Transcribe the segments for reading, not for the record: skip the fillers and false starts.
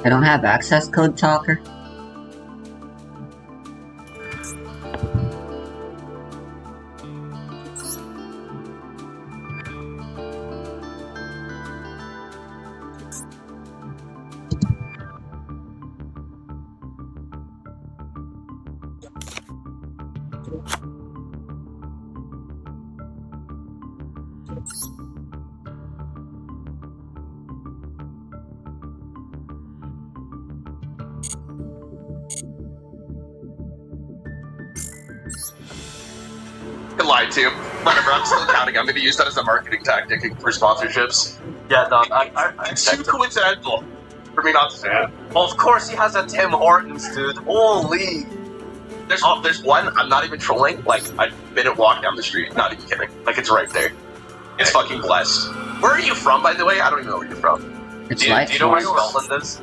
I don't have access code, Talker. I lied to you. Whatever, I'm still counting. I'm going to use that as a marketing tactic for sponsorships. Yeah, no, It's too coincidental for me not to say it. Of course he has a Tim Hortons, dude. Holy. There's one, I'm not even trolling, like, a minute walk down the street, not even kidding. Like, it's right there. It's fucking blessed. Where are you from, by the way? I don't even know where you're from. It's Do you know where Scotland is?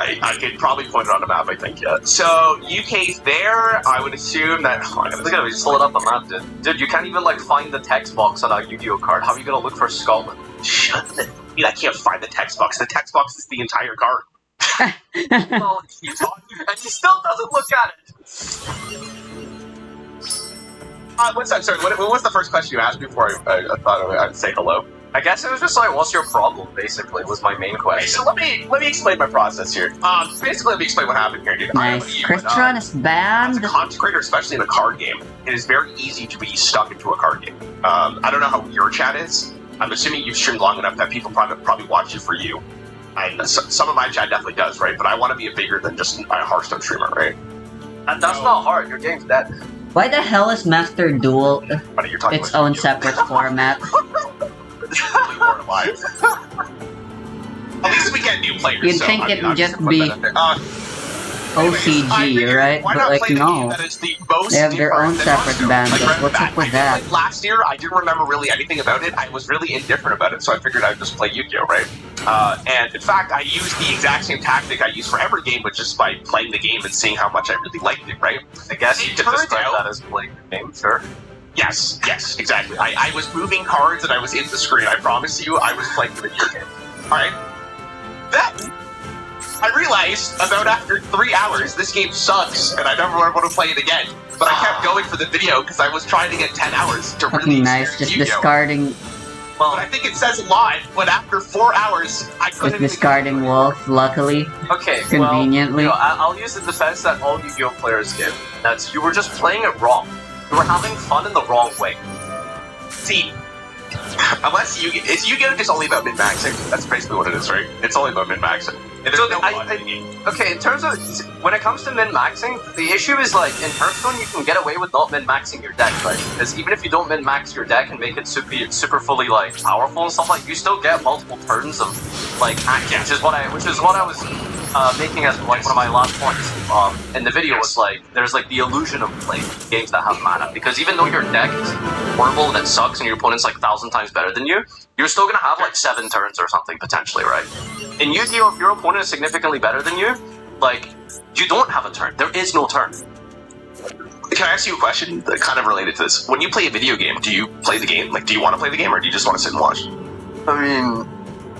I could probably point it on a map, I think, yeah. So, UK's there, I would assume that... Oh, I'm Look at me, just pull it up a map, dude. Dude, you can't even, like, find the text box on a Yu-Gi-Oh card. How are you gonna look for Scotland? Shut the... I can't find the text box. The text box is the entire card. Well, you talk, and he still doesn't look at it. What's that? Sorry, what was the first question you asked before I thought I'd say hello? I guess it was just like, what's your problem, basically, was my main Okay, question. so let me explain my process here. Basically, let me explain what happened here, dude. Nice. Crystron is As a banned. content creator, especially in a card game, it is very easy to be stuck into a card game. I don't know how your chat is. I'm assuming you've streamed long enough that people probably watch it for you. And some of my chat definitely does, right? But I want to be bigger than just a Hearthstone streamer, right? And that's not hard, your game's dead. Why the hell is Master Duel But you're talking its about own video. separate format? Really more alive. At least we get new players. You'd so, think I mean, it'd I'm just gonna put be that out there. OCG, right? Why But not like, play the game no. that is the most They have their different own than separate Hearthstone? band. Like, What's up with I that? think, like, last year, I didn't remember really anything about it. I was really indifferent about it, so I figured I'd just play Yu-Gi-Oh, right? And in fact, I used the exact same tactic I use for every game, but just by playing the game and seeing how much I really liked it, right? I guess you It could turns describe out- that as playing the game, sure. Yes, exactly. I was moving cards and I was in the screen. I promise you, I was playing the video game. Alright? Then, I realized about after 3 hours, this game sucks and I never want to play it again. But I kept going for the video because I was trying to get 10 hours to really Fucking nice. experience Just Yu-Gi-Oh. discarding, But I think it says live, but after 4 hours, I couldn't just even- discarding Wolf. Luckily, Okay, conveniently. well, I'll use the defense that all Yu-Gi-Oh players give. That's, you were just playing it wrong. You were having fun in the wrong way. See, unless Yu-Gi-Oh just only about min-maxing? That's basically what it is, right? It's only about min-maxing. And there's no fun in the game. Okay, in terms of, when it comes to min-maxing, the issue is like, in Hearthstone you can get away with not min-maxing your deck, right? Because even if you don't min-max your deck and make it super fully, like, powerful and stuff, like, you still get multiple turns of, like, action, which is what I was making as, like, one of my last points in the video was, like, there's, like, the illusion of playing games that have mana, because even though your deck is horrible and it sucks and your opponent's, like, 1,000 times better than you, you're still gonna have, like, 7 turns or something, potentially, right? In Yu-Gi-Oh, if your opponent is significantly better than you, like, you don't have a turn. There is no turn. Can I ask you a question that kind of related to this? When you play a video game, do you play the game? Like, do you want to play the game, or do you just want to sit and watch? I mean,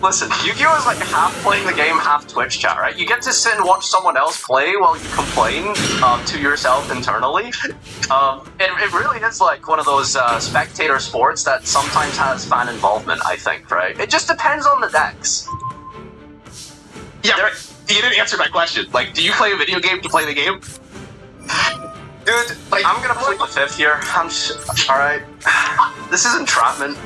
Listen, Yu-Gi-Oh is like half playing the game, half Twitch chat, right? You get to sit and watch someone else play while you complain to yourself internally. It really is like one of those spectator sports that sometimes has fan involvement, I think, right? It just depends on the decks. Yeah, but you didn't answer my question. Like, do you play a video game to play the game? Dude, like, I'm gonna plead the fifth here. Alright. This is entrapment.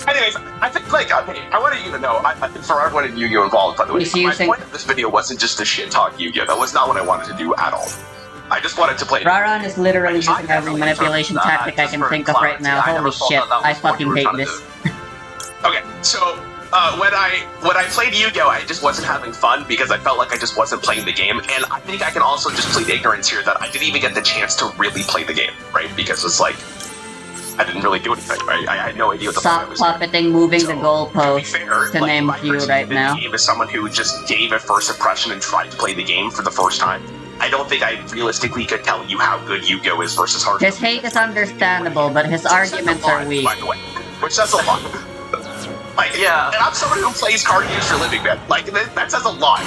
Anyways, I think, like, okay, I want you to know, for everyone in Yu-Gi-Oh! Involved, by the way, my point of this video wasn't just to shit-talk Yu-Gi-Oh! That was not what I wanted to do at all. I just wanted to play... Raron is literally using every manipulation tactic I can think of right now. Holy shit, I fucking hate this. Okay, so, when I played Yu-Gi-Oh! I just wasn't having fun because I felt like I just wasn't playing the game, and I think I can also just plead ignorance here that I didn't even get the chance to really play the game, right? Because it's like... I didn't really do anything, right? I had no idea what the fuck I was doing. Stop puppeting, moving the goalposts, to name a few right now. Game is someone who just gave a first impression and tried to play the game for the first time. I don't think I realistically could tell you how good Yu-Gi-Oh! Is versus Hearthstone. His hate is understandable, but his arguments are weak. By the way, which says a lot. Like, yeah, and I'm someone who plays card games for a living, man. Like, that says a lot.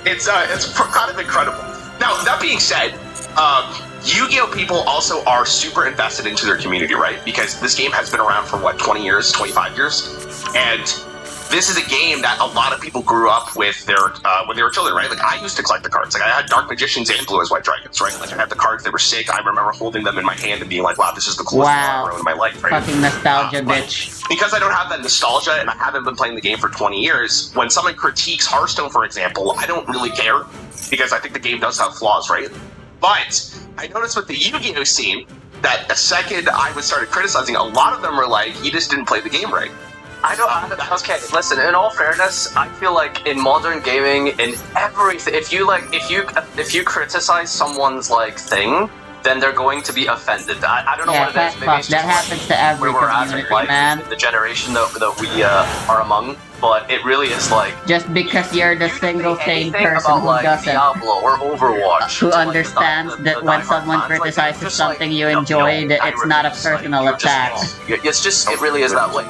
It's kind of incredible. Now, that being said, Yu-Gi-Oh! People also are super invested into their community, right? Because this game has been around for, what, 20 years, 25 years? And this is a game that a lot of people grew up with when they were children, right? Like, I used to collect the cards. Like, I had Dark Magicians and Blue Eyes White Dragons, right? Like, I had the cards, they were sick. I remember holding them in my hand and being like, wow, this is the coolest thing I've ever in my life, right? Fucking nostalgia, bitch. Because I don't have that nostalgia and I haven't been playing the game for 20 years, when someone critiques Hearthstone, for example, I don't really care. Because I think the game does have flaws, right? But I noticed with the Yu-Gi-Oh! Scene that the second I started criticizing, a lot of them were like, you just didn't play the game right. Okay, listen, in all fairness, I feel like in modern gaming, in everything, if you criticize someone's, like, thing, then they're going to be offended. I don't know what it is. Maybe it's that happens to every community, man. The generation that we are among, but it really is like... Just because you're the single sane person about, who like, doesn't... Diablo or Overwatch. Who understands that when someone criticizes something you enjoy, that it's not a personal attack. It's just, it really is that way.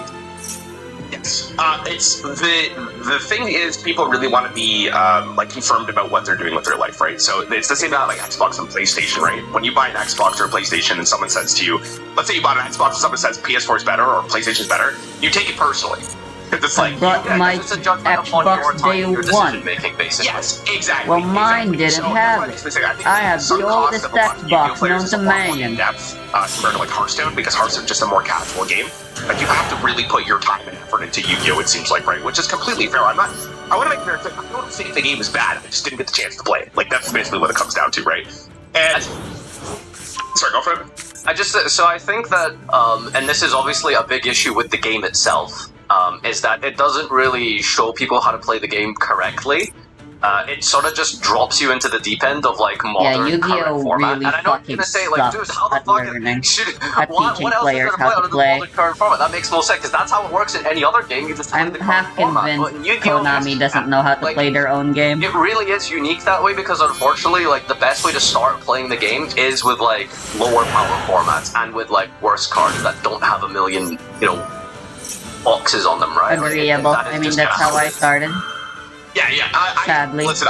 Yes. It's the thing is, people really want to be like confirmed about what they're doing with their life, right? So it's the same about like Xbox and PlayStation, right? When you buy an Xbox or a PlayStation and someone says to you, let's say you bought an Xbox and someone says PS4 is better or PlayStation is better, you take it personally. Because it's like, it's a judgment upon your time and your decision making, basically. Yes, exactly. Well, mine didn't have it. I have the oldest Xbox known to man. Compared to like Hearthstone, because Hearthstone is just a more casual game. Like, you have to really put your time and effort into Yu-Gi-Oh! It seems like, right? Which is completely fair. I want to make it clear, I don't think the game is bad, I just didn't get the chance to play it. Like, that's basically what it comes down to, right? And... Sorry, go for it. So I think that, and this is obviously a big issue with the game itself, is that it doesn't really show people how to play the game correctly. It sort of just drops you into the deep end of like modern current format. Really and I know you're gonna say like, dude, how the fuck what else is there to play under the modern current format? That makes no sense because that's how it works in any other game. You just play the current format. I'm half convinced Konami doesn't know how to play their own game. It really is unique that way because unfortunately, like the best way to start playing the game is with like lower power formats and with like worse cards that don't have a million, boxes on them, right? Agreeable. I mean, that's how I started. Yeah. Sadly. Listen,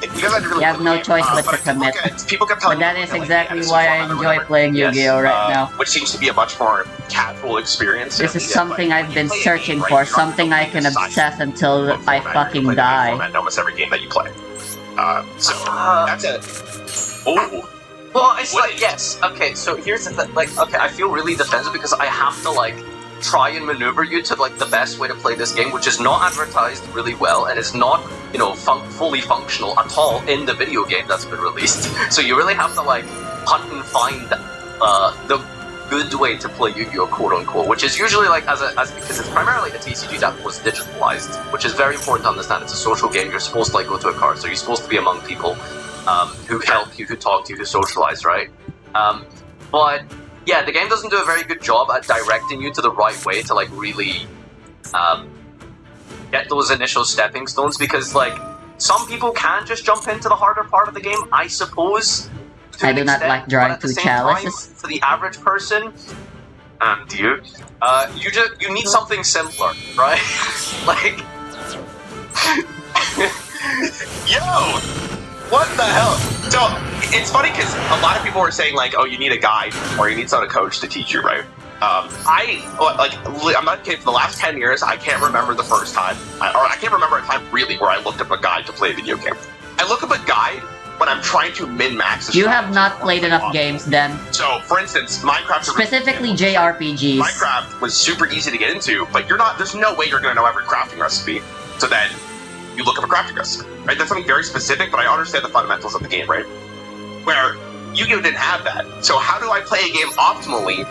because I really you have no choice but to commit. People kept telling but that is exactly why I enjoy playing Yu-Gi-Oh! Right now. Which seems to be a much more casual experience. This is something I've been searching for, something I can obsess until I fucking die. Almost every game that you play. That's it. Oh. Well, it's like, yes. Okay, so here's the thing. Like, okay, I feel really defensive because I have to, like, try and maneuver you to like the best way to play this game, which is not advertised really well and it's not, fully functional at all in the video game that's been released. So you really have to like hunt and find the good way to play Yu-Gi-Oh! Quote unquote, which is usually like because it's primarily a TCG that was digitalized, which is very important to understand. It's a social game. You're supposed to like go to a card, so you're supposed to be among people who help you, who talk to you, who socialize, right? But yeah, the game doesn't do a very good job at directing you to the right way to like really get those initial stepping stones because like some people can just jump into the harder part of the game, I suppose. I do not like drawing two chalices. For the average person, And you need something simpler, right? Like, yo, what the hell? So it's funny because a lot of people were saying like, oh, you need a guide or you need someone to coach to teach you, right? I'm not kidding. For the last 10 years, I can't remember the first time, or I can't remember a time really where I looked up a guide to play a video game. I look up a guide when I'm trying to min-max. You have not played enough games then. So, for instance, Minecraft... Specifically JRPGs. Minecraft was super easy to get into, but there's no way you're going to know every crafting recipe. So then, you look up a crafting recipe, right? That's something very specific, but I understand the fundamentals of the game, right? Where Yu-Gi-Oh! Didn't have that. So how do I play a game optimally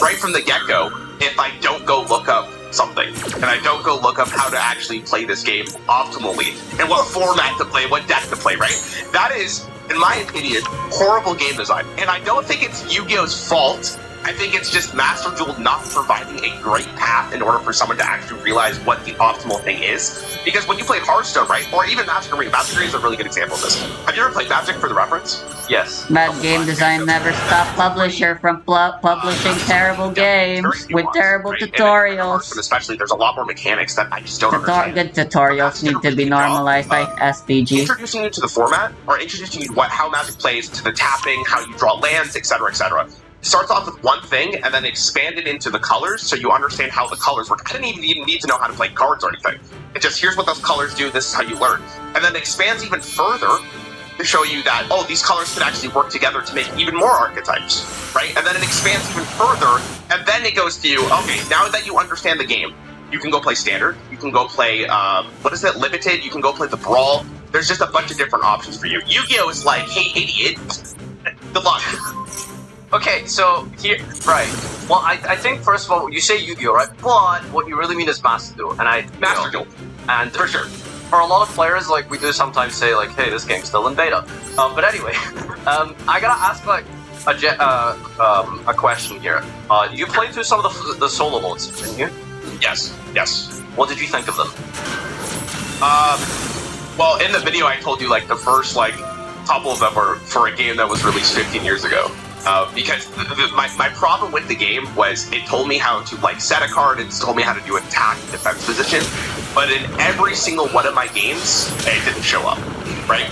right from the get-go if I don't go look up something, and I don't go look up how to actually play this game optimally, and what format to play, what deck to play, right? That is, in my opinion, horrible game design. And I don't think it's Yu-Gi-Oh's fault. I think it's just Master Duel not providing a great path in order for someone to actually realize what the optimal thing is. Because when you play Hearthstone, right, or even Magic Arena is a really good example of this. Have you ever played Magic for the reference? Yes. Bad game design never stopped publisher from publishing terrible games with terrible tutorials. And especially, there's a lot more mechanics that I just don't understand. Good tutorials need to be normalized by SPG. Introducing you to the format, or introducing you to how Magic plays, to the tapping, how you draw lands, etc., etc. Starts off with one thing, and then expand it into the colors, so you understand how the colors work. I didn't even need to know how to play cards or anything. It just, here's what those colors do, this is how you learn. And then it expands even further to show you that, oh, these colors can actually work together to make even more archetypes, right? And then it expands even further, and then it goes to you, okay, now that you understand the game, you can go play Standard, you can go play, Limited, you can go play the Brawl. There's just a bunch of different options for you. Yu-Gi-Oh! Is like, hey, idiot, good luck. Okay, so here, right. Well, I think first of all, you say Yu-Gi-Oh, right? But what you really mean is Master Duel, and Master Duel, and for sure. For a lot of players, like we do sometimes say, like, hey, this game's still in beta. But anyway, I gotta ask like a question here. You played through some of the solo modes, didn't you? Yes. Yes. What did you think of them? Well, in the video, I told you like the first like couple of them were for a game that was released 15 years ago. Because my problem with the game was it told me how to like set a card, it told me how to do attack and defense position, but in every single one of my games, it didn't show up, right?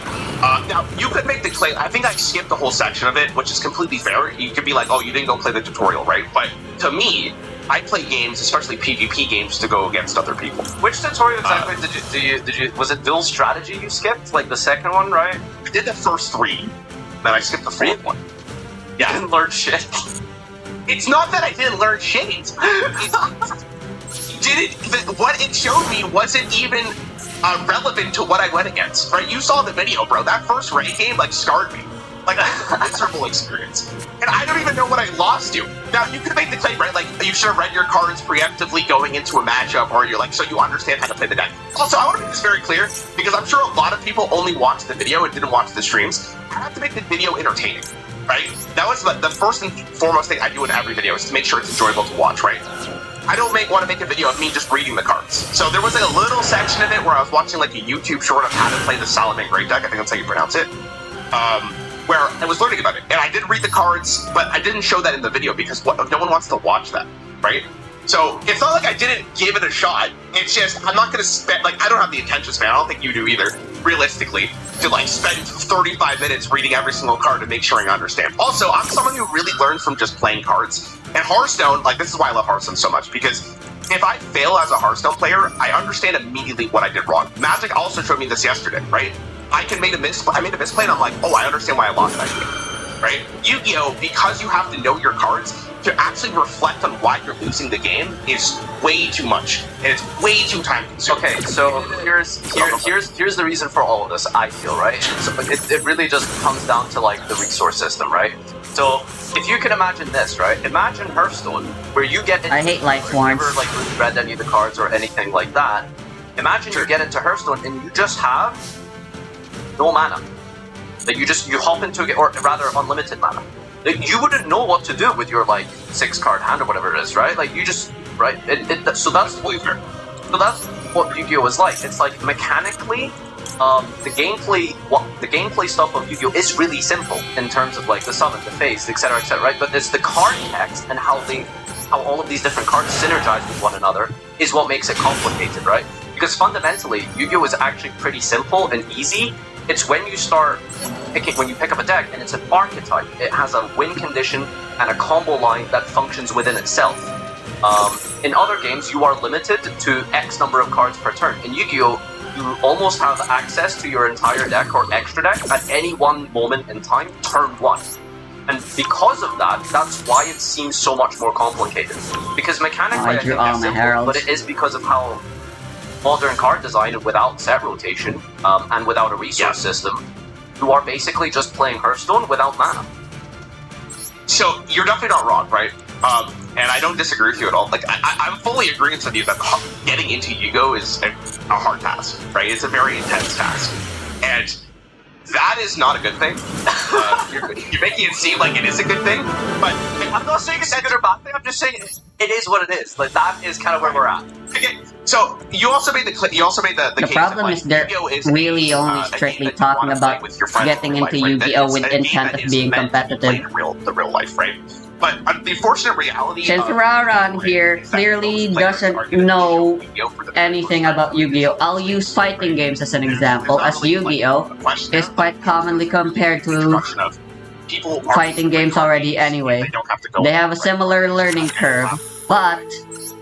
Now, you could make the claim, I think I skipped the whole section of it, which is completely fair. You could be like, oh, you didn't go play the tutorial, right? But to me, I play games, especially PvP games, to go against other people. Which tutorial exactly did you was it Duel Strategy you skipped? Like the second one, right? I did the first three, then I skipped the fourth one. Yeah. I didn't learn shit. It's not that I didn't learn shit. What it showed me wasn't even relevant to what I went against, right? You saw the video, bro. That first raid game, like, scarred me. Like, a miserable experience. And I don't even know what I lost to. Now, you could make the claim, right? Like, you should have read your cards preemptively going into a matchup, or you're like, so you understand how to play the deck. Also, I want to make this very clear, because I'm sure a lot of people only watched the video and didn't watch the streams. I have to make the video entertaining. Right? That was the first and foremost thing I do in every video, is to make sure it's enjoyable to watch, right? I don't want to make a video of me just reading the cards. So there was like a little section of it where I was watching like a YouTube short of how to play the Solomon Great deck, I think that's how you pronounce it, where I was learning about it. And I did read the cards, but I didn't show that in the video because no one wants to watch that, right? So it's not like I didn't give it a shot. It's just, I'm not going to spend, like, I don't have the attention span, I don't think you do either, realistically, to like spend 35 minutes reading every single card to make sure I understand. Also, I'm someone who really learns from just playing cards. And Hearthstone, like, this is why I love Hearthstone so much, because if I fail as a Hearthstone player, I understand immediately what I did wrong. Magic also showed me this yesterday, right? I made a misplay and I'm like, oh, I understand why I lost that game, right? Yu-Gi-Oh, because you have to know your cards, to actually reflect on why you're losing the game is way too much, and it's way too time consuming. Okay, so here's the reason for all of this, I feel, right? So it really just comes down to like the resource system, right? So if you can imagine this, right? Imagine Hearthstone, where you get into, I hate life forms. Never like really read any of the cards or anything like that. Imagine you get into Hearthstone and you just have no mana. Like you hop into it, or rather unlimited mana. Like, you wouldn't know what to do with your like 6-card hand or whatever it is, right? Like you just so that's what Yu-Gi-Oh is like. It's like mechanically, the gameplay stuff of Yu-Gi-Oh is really simple in terms of like the summon, the face, etc., right? But it's the card text and how how all of these different cards synergize with one another is what makes it complicated, right? Because fundamentally, Yu-Gi-Oh! Is actually pretty simple and easy. It's when you start when you pick up a deck and it's an archetype. It has a win condition and a combo line that functions within itself. In other games, you are limited to X number of cards per turn. In Yu-Gi-Oh! You almost have access to your entire deck or extra deck at any one moment in time, turn 1. And because of that, that's why it seems so much more complicated. Because mechanically, I think it's simple, but it is because of how modern card design without set rotation and without a resource system, you are basically just playing Hearthstone without mana. So you're definitely not wrong, right? And I don't disagree with you at all. Like I'm fully agreeing with you that getting into Yu-Gi-Oh! Is a hard task, right? It's a very intense task, and that is not a good thing. You're making it seem like it is a good thing, but I'm not saying it's a good or bad thing. I'm just saying it is what it is. Like that is kind of where we're at. Okay, so you also made the The problem is they're really only strictly talking about getting into Yu-Gi-Oh! With intent of being competitive. The real life, right? But the unfortunate reality since Raran here clearly doesn't know anything about Yu-Gi-Oh! I'll use fighting games as an example, as Yu-Gi-Oh! Is quite commonly compared to fighting games already anyway. They have a similar learning curve, but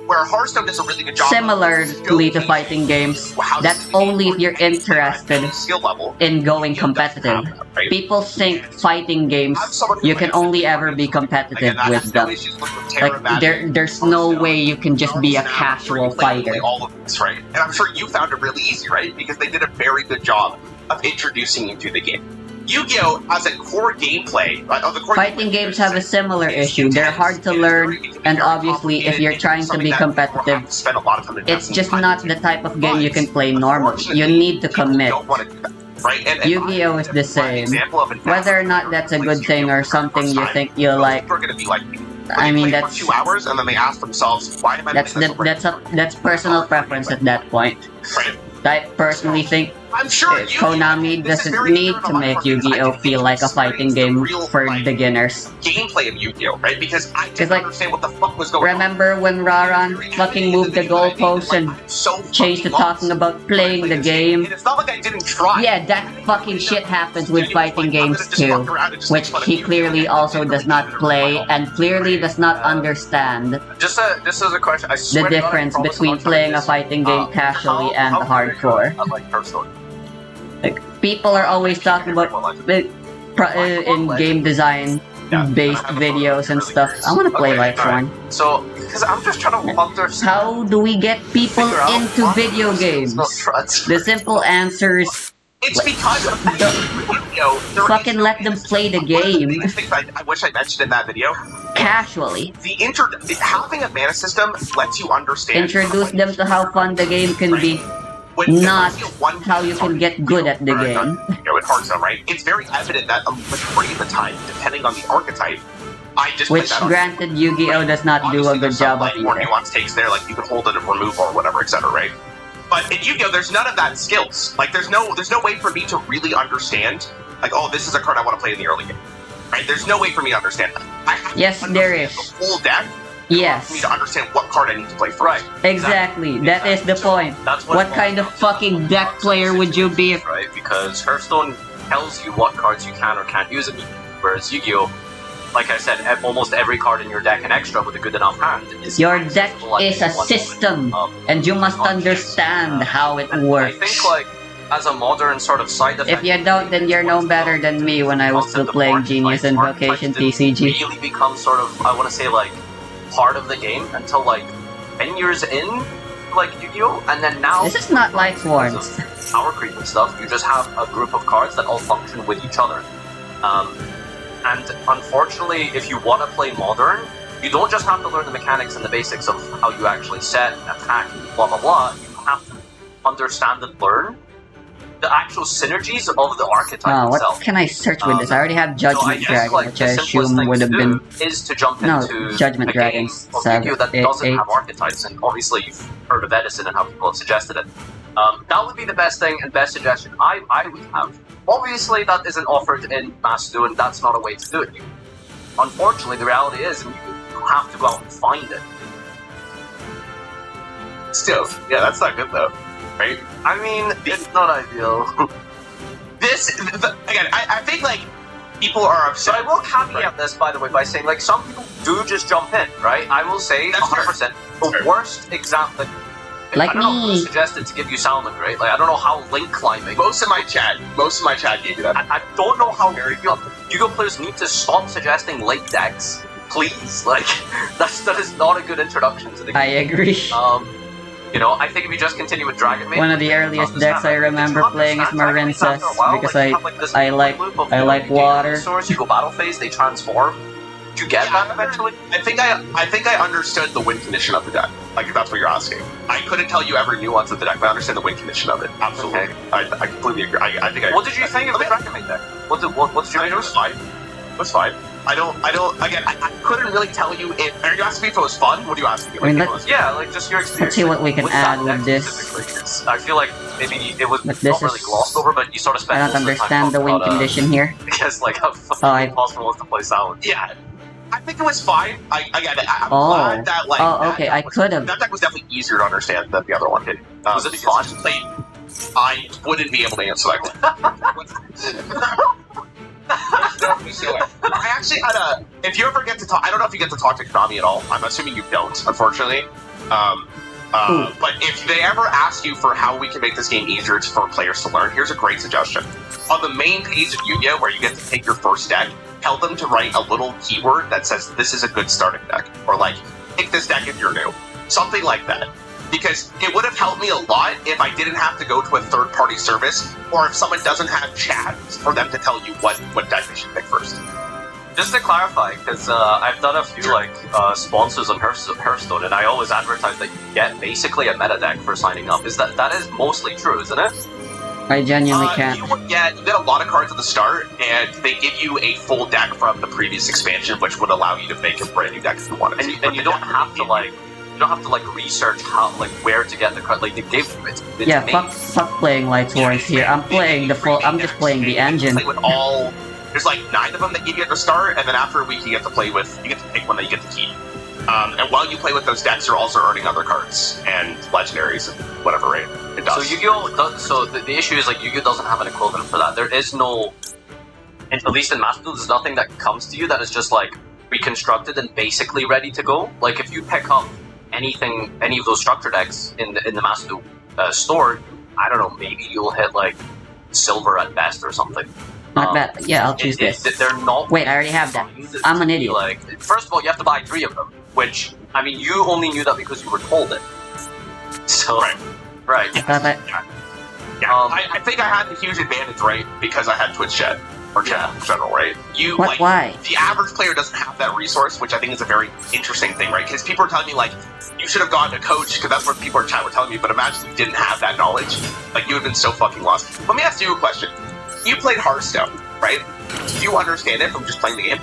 where Hearthstone does a really good job similarly to fighting games, that's only if you're interested in going competitive. People think fighting games, you can only ever be competitive with them. Like, there's no way you can just be a casual fighter. All of this, right? And I'm sure you found it really easy, right? Because they did a very good job of introducing you to the game. Yu-Gi-Oh! Has a core gameplay. Fighting games have a similar issue. They're hard to learn, and obviously, if you're trying to be competitive, it's just not the type of game you can play normally. You need to commit. Yu-Gi-Oh! Is the same. Whether or not that's a good thing or something you think you like, I mean, that's 2 hours, and then they ask themselves, "Why am I?" That's personal preference at that point. I personally think Konami doesn't need to make Yu-Gi-Oh! Feel like a fighting game for beginners. Gameplay of Yu-Gi-Oh! Right? Because I didn't understand what the fuck was going on. Remember when Raran fucking moved the goalpost and changed to talking about playing the game? It's not like I didn't try. Yeah, that fucking shit happens with fighting games too, which he clearly also does not play and clearly does not understand. Just as a question, I swear the difference between playing a fighting game casually and hardcore. Like, people are always talking about in game design based videos and stuff. I want to play Lightsworn. So, because I'm just trying to understand. How do we get people into video games? The simple answer is it's because of fucking let them play the game. I wish I mentioned in that video. Casually. Having a mana system lets you understand. Introduce them to how fun the game can be. Not how you can get good at the game. With Hearthstone, right? It's very evident that a majority of the time, depending on the archetype, which granted Yu-Gi-Oh! Does not do a good job of more either. nuanced takes there, like you can hold it and remove or whatever, etc. Right? But in Yu-Gi-Oh! There's none of that skills. Like there's no way for me to really understand. Like, oh, this is a card I want to play in the early game. Right? There's no way for me to understand that. I have to there is. The whole deck. Yes. For me to understand what card I need to play first. Right. Exactly. That is the point. That's what kind of fucking deck player would you be? Right, because Hearthstone tells you what cards you can or can't use in Yu-Gi-Oh! Whereas Yu-Gi-Oh! Like I said, almost every card in your deck and extra with a good enough hand is... Your deck is a system, and you must understand how it works. I think, like, as a modern sort of side effect... If you don't, then you're no better than me when I was still playing Genius Invocation TCG. really becomes sort of, I want to say, like, part of the game until like 10 years in, like Yu-Gi-Oh! And then now... This is not Lightsworn. Power creep and stuff, you just have a group of cards that all function with each other. And unfortunately, if you want to play Modern, you don't just have to learn the mechanics and the basics of how you actually set, attack, blah blah blah. You have to understand and learn the actual synergies of the archetype itself. What can I search with this? I already have Judgment Dragon, like, which I assume would have been... is to jump No, into Judgment Dragons. Yu-Gi-Oh! That doesn't have archetypes, and obviously you've heard of Edison and how people have suggested it. That would be the best thing and best suggestion I would have. Obviously, that isn't offered in Mass Do, and that's not a way to do it. Unfortunately, the reality is, in You have to go out and find it. Still, yeah, that's not good though, right? I mean, it's not ideal. Again, I think like people are So upset. I will caveat this, by the way, by saying like some people do just jump in, right? I will say That's 100%. The worst example, Like I don't know who me. suggested to give you salmon, right? Like I don't know how link climbing. Most of my chat gave you that. I don't know how Yu-Gi-Oh players need to stop suggesting link decks, please. Like that is not a good introduction to the I game. agree. You know, I think if you just continue with Dragon Maid, One of the earliest decks I remember playing is Marinsas because I like water. Source, you go battle phase, they transform. You get that eventually. I think I understood the win condition of the deck. Like if that's what you're asking. I couldn't tell you every nuance of the deck, but I understand the win condition of it. Absolutely. Okay. I completely agree. I think I. What did you think of the Dragon Maid deck? What's your? I mean, it was fine. It was fine. I don't. Again, I couldn't really tell you if. Are you asking me if it was fun? What are you asking me? I mean, Like, let's- Yeah, like just your experience. Let's see what we can with add that with deck this. specifically. 'Cause I feel like maybe it was But not this really is- glossed over, but you sort of spent. I don't most of the time understand the talking win about, condition here. Because like how fucking Oh, I- impossible it was to play Silent. yeah. I think it was fine. I'm Oh. glad that like. Oh, that okay, deck I was- could have. That deck was definitely easier to understand than the other one. Was it because fun? Like, I wouldn't be able to answer that. I actually had a. If you ever get to talk, I don't know if you get to talk to Konami at all. I'm assuming you don't, unfortunately. But if they ever ask you for how we can make this game easier for players to learn, here's a great suggestion. On the main page of Yu-Gi-Oh, where you get to pick your first deck, tell them to write a little keyword that says this is a good starting deck, or like pick this deck if you're new, something like that. Because it would have helped me a lot if I didn't have to go to a third-party service, or if someone doesn't have chat for them to tell you what deck they should pick first. Just to clarify, because I've done a few like sponsors on Hearthstone, and I always advertise that you get basically a meta deck for signing up. That is mostly true, isn't it? I genuinely can't. You get a lot of cards at the start, and they give you a full deck from the previous expansion, which would allow you to make a brand new deck if you wanted. And you don't have to like. You don't have to like research how like where to get the card. Like they give you it's Yeah, made. fuck playing Light Swords here. I'm playing the full. I'm just playing the engine. Play with all. There's like 9 of them that give you at the start, and then after a week you get to play with. You get to pick one that you get to keep. And while you play with those decks, you're also earning other cards and legendaries and whatever, right? It does. So Yu-Gi-Oh! So the issue is like Yu-Gi-Oh! Doesn't have an equivalent for that. There is no, at least in Master Duel, there's nothing that comes to you that is just like reconstructed and basically ready to go. Like if you pick up any of those structure decks in the Master Duel store, I don't know, maybe you'll hit like silver at best or something. Not bad. Yeah, I'll choose this. They're not. Wait, I already have that. designed I'm an to be idiot. Like, first of all, you have to buy 3 of them, which I mean, you only knew that because you were told it. So right. I thought that. Yeah, I think I had a huge advantage, right? Because I had Twitch chat or chat in general, right? You What? like Why? the average player doesn't have that resource, which I think is a very interesting thing, right? Because people are telling me like you should have gotten a coach, because that's what people in chat were telling me. But imagine you didn't have that knowledge, like you would have been so fucking lost. Let me ask you a question. You played Hearthstone, right? Do you understand it from just playing the game?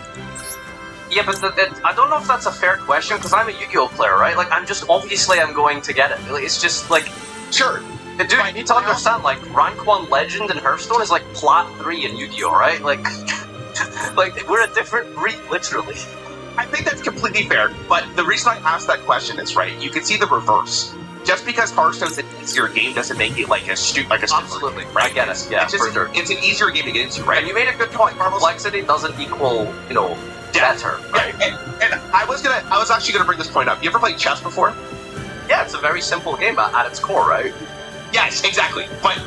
Yeah, but I don't know if that's a fair question because I'm a Yu-Gi-Oh player, right? Like, I'm going to get it. Like, it's just like, Sure. dude, you need to understand. Like, rank 1 legend in Hearthstone is like plat 3 in Yu-Gi-Oh, right? Like, like we're a different breed, literally. I think that's completely fair, but the reason I asked that question is, right, you can see the reverse. Just because Hearthstone's an easier game doesn't make it like a Absolutely, right? I get it. Yeah, It's just for sure. it's an easier game to get into, right? And you made a good point. Complexity doesn't equal, you know, better, right? And I was actually gonna bring this point up. You ever played chess before? Yeah, it's a very simple game at its core, right? Yes, exactly. But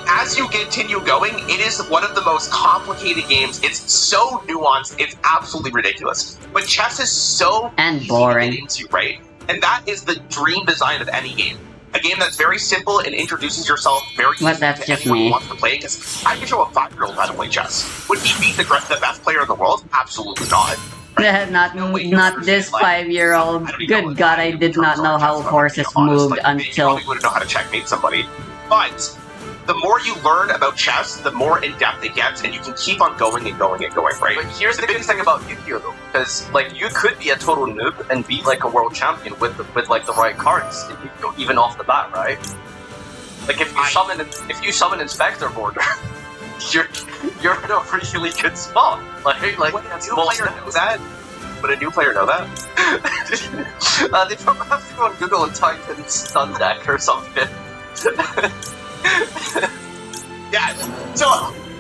as you continue going, it is one of the most complicated games. It's so nuanced, it's absolutely ridiculous. But chess is so And easy boring. to get into, right? And that is the dream design of any game. A game that's very simple and introduces yourself very easily that's to just anyone me. who wants to play. Because I can show a 5-year-old how to play chess. Would he beat the best player in the world? Absolutely not. Not this 5-year-old. Good God, I did not know how horses moved You until. probably wouldn't know how to checkmate somebody. But the more you learn about chess, the more in depth it gets, and you can keep on going and going and going, right? But here's the good thing about Yu-Gi-Oh though, because like you could be a total noob and beat like a world champion with like the right cards in Yu-Gi-Oh, even off the bat, right? Like if you summon Inspector Border, you're in a really good spot. Like Would a new player know that? Would a new player know that? They probably have to go on Google and type in stun deck or something. Yeah, so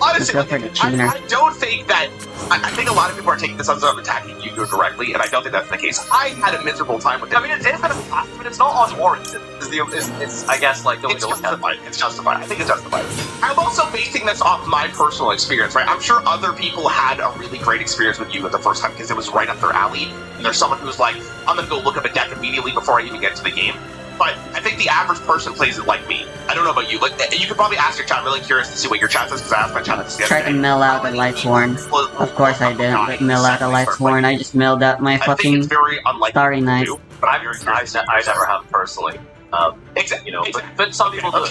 honestly, Except for the tuner. I don't think that. I think a lot of people are taking this as I'm attacking Yu-Gi-Oh directly, and I don't think that's the case. I had a miserable time with it. I mean, it is kind of fast, but it's not unwarranted. It's I guess, like, the way It's to look at it. justified. It's justified. I think it's justified. I'm also basing this off my personal experience, right? I'm sure other people had a really great experience with Yu-Gi-Oh the first time because it was right up their alley. And there's someone who's like, I'm gonna go look up a deck immediately before I even get to the game. But I think the average person plays it like me. I don't know about you. Like, you could probably ask your chat. I'm really curious to see what your chat says because I asked my chat this Tried to mill out a Lifeborn. Of course I didn't, but mill out a Lifeborn. I just milled out my I think fucking it's very unlikely Starry to Night. do, but I'm very curious. I never have personally. Exactly. You know, but some people do,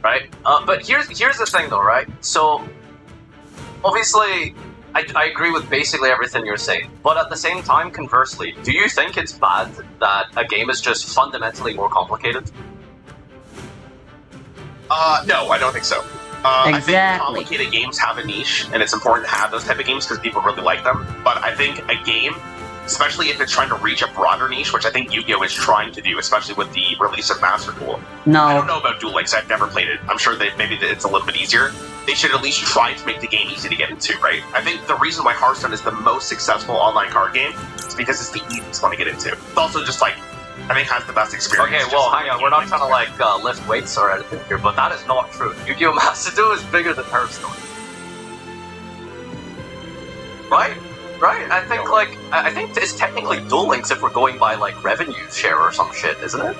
right? But here's the thing, though, right? So, obviously, I agree with basically everything you're saying. But at the same time, conversely, do you think it's bad that a game is just fundamentally more complicated? No, I don't think so. I think Exactly. complicated games have a niche, and it's important to have those type of games because people really like them. But I think a game, especially if it's trying to reach a broader niche, which I think Yu-Gi-Oh is trying to do, especially with the release of Master Duel. I No, don't know about Duel Links. I've never played it. I'm sure that maybe it's a little bit easier. They should at least try to make the game easy to get into, right? I think the reason why Hearthstone is the most successful online card game is because it's the easiest one to get into. It's also just like, I think has the best experience. Okay, well, hang on. We're not trying to, like, lift weights or anything here, but that is not true. Yu-Gi-Oh! Master Duel is bigger than Hearthstone. Right? Right? I think, like, I think it's technically Duel Links if we're going by, like, revenue share or some shit, isn't it?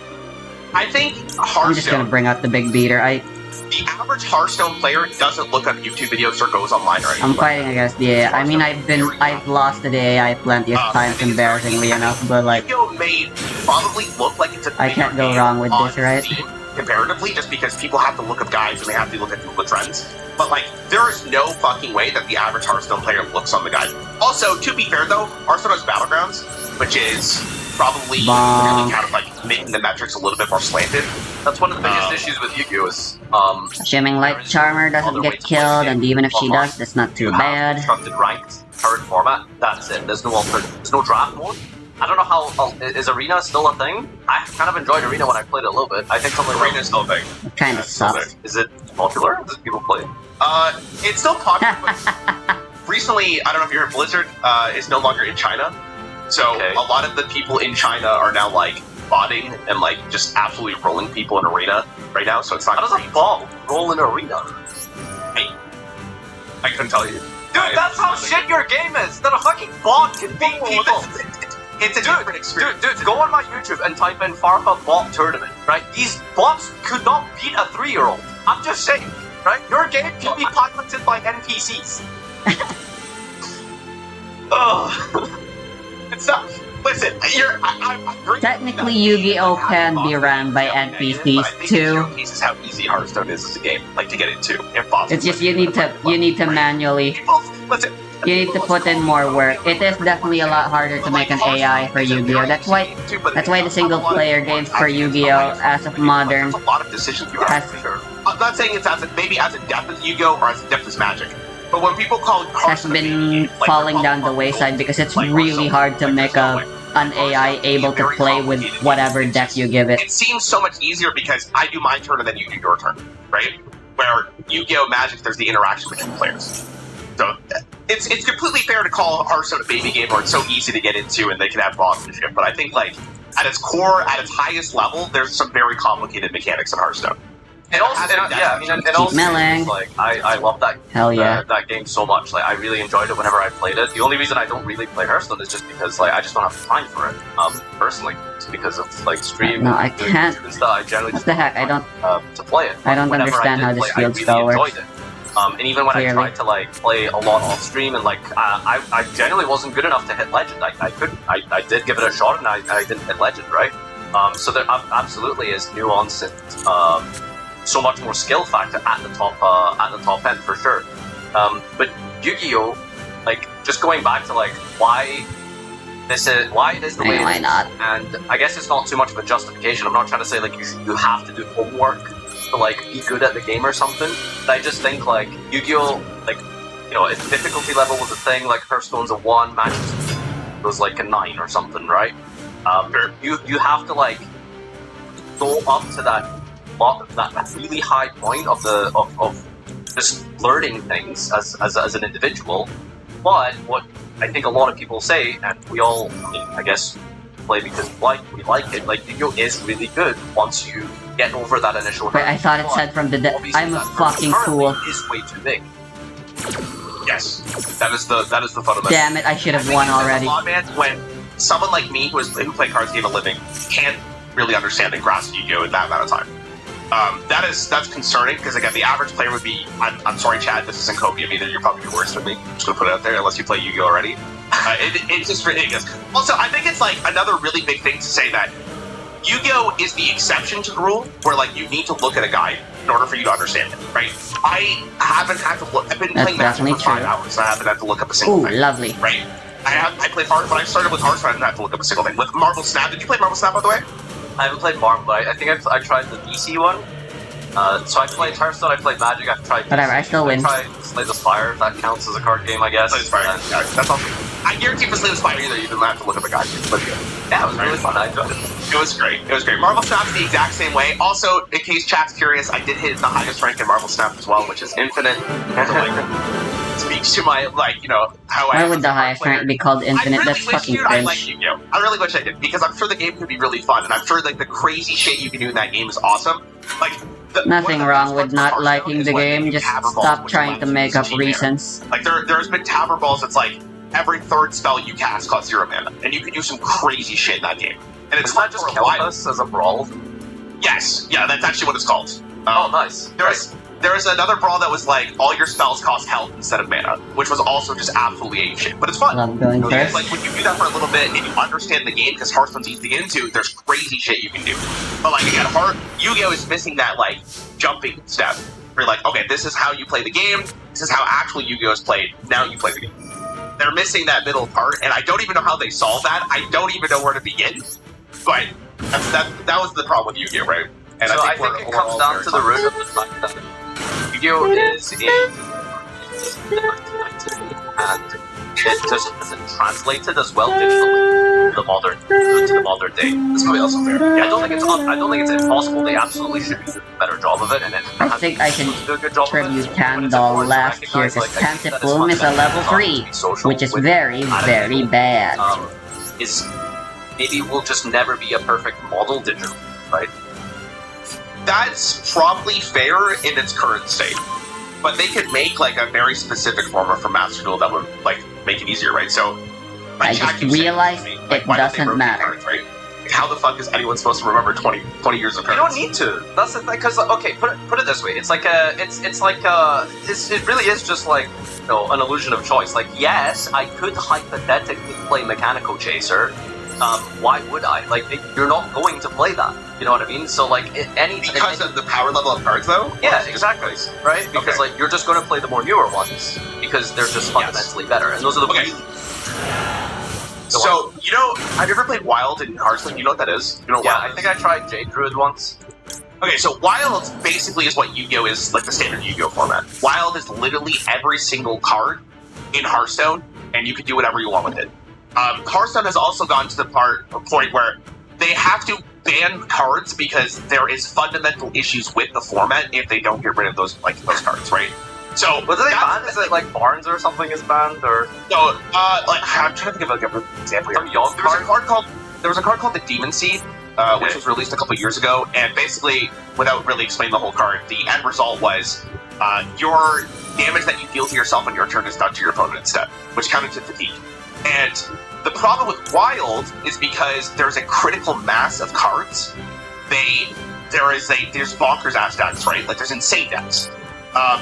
I think I'm just gonna Hearthstone, bring out the big beater. the average Hearthstone player doesn't look up YouTube videos or goes online or anything. I'm fighting against the AI. I mean, I've lost to the AI plenty of times, embarrassingly enough, but like, Yu-Gi-Oh may probably look like it's a I can't bigger go game wrong with on this, right? Steam comparatively, just because people have to look up guides and they have to look at Google Trends. But like, there is no fucking way that the average Hearthstone player looks on the guide. Also, to be fair though, Hearthstone has Battlegrounds, which is probably Bonk. kind of like making the metrics a little bit more slanted. That's one of the biggest issues with Yu-Gi-Oh! Is, Shimming Light Charmer doesn't get killed, and even if she does, that's not too you have bad. constructed ranked current format. That's it. There's no alternative. There's no draft mode. I don't know how is Arena still a thing? I kind of enjoyed Arena when I played it a little bit. I think something Arena is still a thing. It kinda sucks. Is it popular? Does people play it? It's still popular, but recently, I don't know if you heard, Blizzard is no longer in China. So Okay. a lot of the people in China are now like botting and like just absolutely rolling people in Arena right now. So it's not. How does a bot roll in Arena? I couldn't tell you. Dude, that's how shit your game is! That a fucking bot can beat people! It's a different experience. Dude, go on my YouTube and type in Farfa bot tournament, right? These bots could not beat a 3-year-old. I'm just saying, right? Your game can be piloted by NPCs. Ugh. It's not. Listen, I'm great. Technically, Yu-Gi-Oh! Can be ran by NPCs too. This is how easy Hearthstone is as a game, like to get into. Impossible. It's just you need to manually, People, listen. you need to put in more work. It is definitely a lot harder to make an AI for Yu-Gi-Oh! That's why the single player games for Yu-Gi-Oh! As of modern There's a lot of decisions you have has to make. I'm not saying it's maybe as in depth as Yu-Gi-Oh! Or as in depth as Magic. But when people call has Hearthstone been falling down the wayside because it's really hard to make an AI able to play with whatever deck you give it. It seems so much easier because I do my turn and then you do your turn, right? Where Yu-Gi-Oh! Magic, there's the interaction between players. So it's completely fair to call Hearthstone a baby game or it's so easy to get into and they can have boss and shit. But I think like at its core, at its highest level, there's some very complicated mechanics in Hearthstone. And also, milling. like I love that. Hell yeah. That game so much. Like I really enjoyed it whenever I played it. The only reason I don't really play Hearthstone is just because like I just don't have time for it. Personally, it's because of like stream. No, I doing can't. YouTube and stuff. I generally What the heck? I don't. to play it. I don't Whenever understand did how this play, field I really spell works. enjoyed it. And even when Clearly. I tried to like play a lot off stream and like I generally wasn't good enough to hit legend. I did give it a shot and I didn't hit legend, right? So there absolutely is nuance and so much more skill factor at the top end for sure. But Yu-Gi-Oh, like just going back to like why it is the way it Why is, not? and I guess it's not too much of a justification. I'm not trying to say like you have to do homework to like be good at the game or something. But I just think like Yu-Gi-Oh, like you know, its difficulty level was a thing. Like Hearthstone's a 1, Magic was like a 9 or something, right? You have to like go up to that really high point of just learning things as an individual. But what I think a lot of people say, and we all, I guess, play because we like it. Like Yu-Gi-Oh is really good once you get over that initial. Wait, I thought it said from the I'm a fucking fool. Is way too big. Yes, that is the fundamental. Damn it! I should have won already. When someone like me who play cards game a living can't really understand and grasp Yu-Gi-Oh in that amount of time. That's concerning because again, the average player would be. I'm sorry, Chad. This isn't copium either. You're probably worse than me. I'm just gonna put it out there unless you play Yu-Gi-Oh already. It's just ridiculous. Also, I think it's like another really big thing to say that Yu-Gi-Oh is the exception to the rule, where like you need to look at a guide in order for you to understand it, right? I haven't had to look. I've been playing Magic for 5 hours. I haven't had to look up a single thing. Lovely. Right? I played hard. When I started with Hearthstone, I didn't have to look up a single thing. With Marvel Snap, did you play Marvel Snap by the way? I haven't played Marvel, but I think I tried the DC one. So I played Hearthstone, I played Magic, I've tried DC. Whatever, I still win. I tried Slay the Spire, if that counts as a card game, I guess. Slay the Spire, yeah, that's awesome. I guarantee for Slay the Spire either, you didn't have to look up a guide. But yeah, it was really fun, I enjoyed it. It was great, it was great. Marvel Snap's the exact same way. Also, in case chat's curious, I did hit the highest rank in Marvel Snap as well, which is Infinite. Speaks to my, like, you know, how Why would the highest rank be called Infinite? That's fucking cringe. I like Yu-Gi-Oh! I really wish I did, because I'm sure the game could be really fun, and I'm sure like the crazy shit you can do in that game is awesome. Like, nothing wrong with not liking the game, just stop trying to make up reasons. Like, there's been Tower Balls that's like, every third spell you cast costs 0 mana, and you can do some crazy shit in that game. And it's not just Kelpus as a brawl? Yes, yeah, that's actually what it's called. Oh, nice. There was another brawl that was like, all your spells cost health instead of mana, which was also just absolutely ape shit, but it's fun. I'm going first. Like, when you do that for a little bit and you understand the game, because Hearthstone's easy to get into, there's crazy shit you can do. But like, again, Yu-Gi-Oh! Is missing that, like, jumping step. Where you're like, okay, this is how you play the game, this is how actual Yu-Gi-Oh! Is played, now you play the game. They're missing that middle part, and I don't even know how they solve that, I don't even know where to begin. But that was the problem with Yu-Gi-Oh! Right? And so I think it comes down to the root of the fact that Yu-Gi-Oh! Is and it just isn't translated as well digitally to the modern day. That's probably also fair. Yeah, I don't think it's impossible. They absolutely should do a better job of it, and I think I can tribute Tandal last here because Tantiflume is a level 3, which is very, very bad. Maybe will just never be a perfect model digital, right? That's probably fair in its current state. But they could make like a very specific former for Master Duel that would like make it easier, right? So I just realized it doesn't matter. Cards, right? Like, how the fuck is anyone supposed to remember 20 years of cards? You don't need to. That's the thing. Because okay, put it this way. It's like it really is just like, you know, an illusion of choice. Like, yes, I could hypothetically play Mechanical Chaser. Why would I? Like, you're not going to play that. You know what I mean? So, like, because of the power level of cards, though? Yeah, exactly. Right? Because, like, you're just going to play the more newer ones. Because they're just fundamentally better. And those are the... Okay. So, you know, have you ever played Wild in Hearthstone? You know what that is? You know what yeah, Wild I think I tried Jade Druid once. Okay, so Wild basically is what Yu-Gi-Oh! Is, like, the standard Yu-Gi-Oh! Format. Wild is literally every single card in Hearthstone, and you can do whatever you want with it. Hearthstone has also gone to the point where they have to ban cards because there is fundamental issues with the format if they don't get rid of those cards, right? So, what do they ban? Is it like Barnes or something is banned, or no? Like, I'm trying to think of an example here. There was a card called the Demon Seed, which was released a couple years ago, and basically, without really explaining the whole card, the end result was your damage that you deal to yourself on your turn is done to your opponent instead, which counted to fatigue. And the problem with Wild is because there's a critical mass of cards. There's bonkers ass decks, right? Like, there's insane decks.